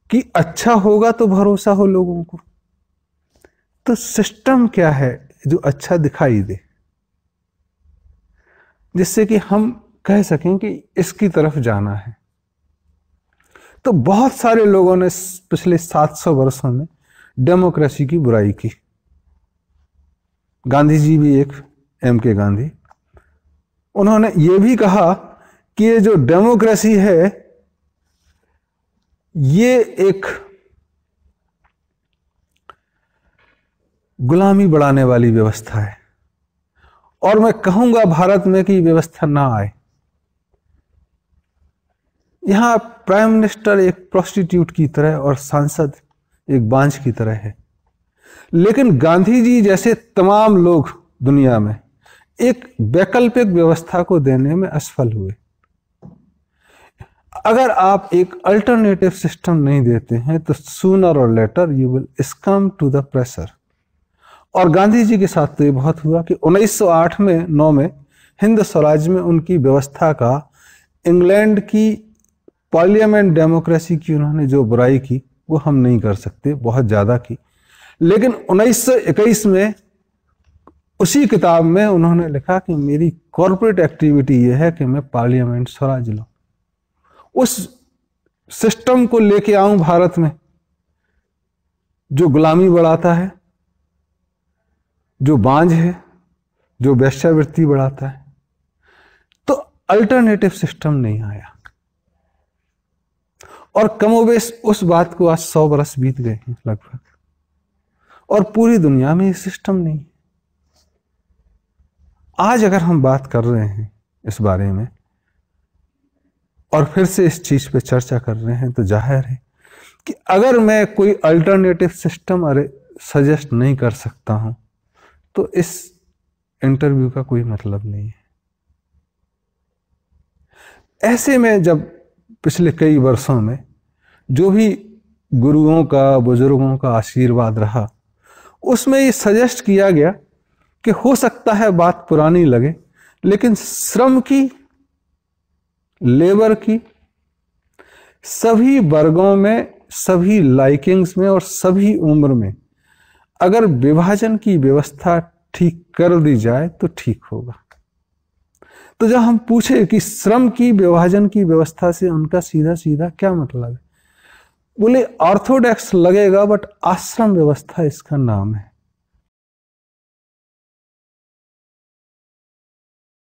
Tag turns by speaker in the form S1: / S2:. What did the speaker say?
S1: कि अच्छा होगा तो भरोसा हो लोगों को। तो सिस्टम क्या है जो अच्छा दिखाई दे, जिससे कि हम कह सकें कि इसकी तरफ जाना है। तो बहुत सारे लोगों ने पिछले 700 वर्षों में डेमोक्रेसी की बुराई की। गांधी जी भी एक, एम के गांधी, उन्होंने ये भी कहा कि ये जो डेमोक्रेसी है ये एक गुलामी बढ़ाने वाली व्यवस्था है, और मैं कहूंगा भारत में कि व्यवस्था ना आए। यहां प्राइम मिनिस्टर एक प्रोस्टिट्यूट की तरह और सांसद एक बांझ की तरह है। लेकिन गांधी जी जैसे तमाम लोग दुनिया में एक वैकल्पिक व्यवस्था को देने में असफल हुए। अगर आप एक अल्टरनेटिव सिस्टम नहीं देते हैं तो सूनर और later you will succumb to the pressure. और गांधी जी के साथ तो ये बहुत हुआ कि 1908 में 9 में हिंद स्वराज में उनकी व्यवस्था का, इंग्लैंड की पार्लियामेंट डेमोक्रेसी की उन्होंने जो बुराई की वो हम नहीं कर सकते, बहुत ज्यादा की। लेकिन 1921 में उसी किताब में उन्होंने लिखा कि मेरी कॉर्पोरेट एक्टिविटी यह है कि मैं पार्लियामेंट स्वराज लूं, उस सिस्टम को लेके आऊं भारत में जो गुलामी बढ़ाता है, जो बांझ है, जो वेश्यावृत्ति बढ़ाता है। तो अल्टरनेटिव सिस्टम नहीं आया, और कमोबेश उस बात को आज 100 बरस बीत गए हैं लगभग, और पूरी दुनिया में ये सिस्टम नहीं। आज अगर हम बात कर रहे हैं इस बारे में और फिर से इस चीज पे चर्चा कर रहे हैं, तो जाहिर है कि अगर मैं कोई अल्टरनेटिव सिस्टम सजेस्ट नहीं कर सकता हूं तो इस इंटरव्यू का कोई मतलब नहीं है। ऐसे में जब पिछले कई वर्षों में जो भी गुरुओं का, बुजुर्गों का आशीर्वाद रहा, उसमें ये सजेस्ट किया गया कि हो सकता है बात पुरानी लगे, लेकिन श्रम की, लेबर की, सभी वर्गों में, सभी लाइकिंग्स में और सभी उम्र में अगर विभाजन की व्यवस्था ठीक कर दी जाए तो ठीक होगा। तो जब हम पूछे कि श्रम की विभाजन की व्यवस्था से उनका सीधा सीधा क्या मतलब है, बोले ऑर्थोडॉक्स लगेगा बट आश्रम व्यवस्था इसका नाम है।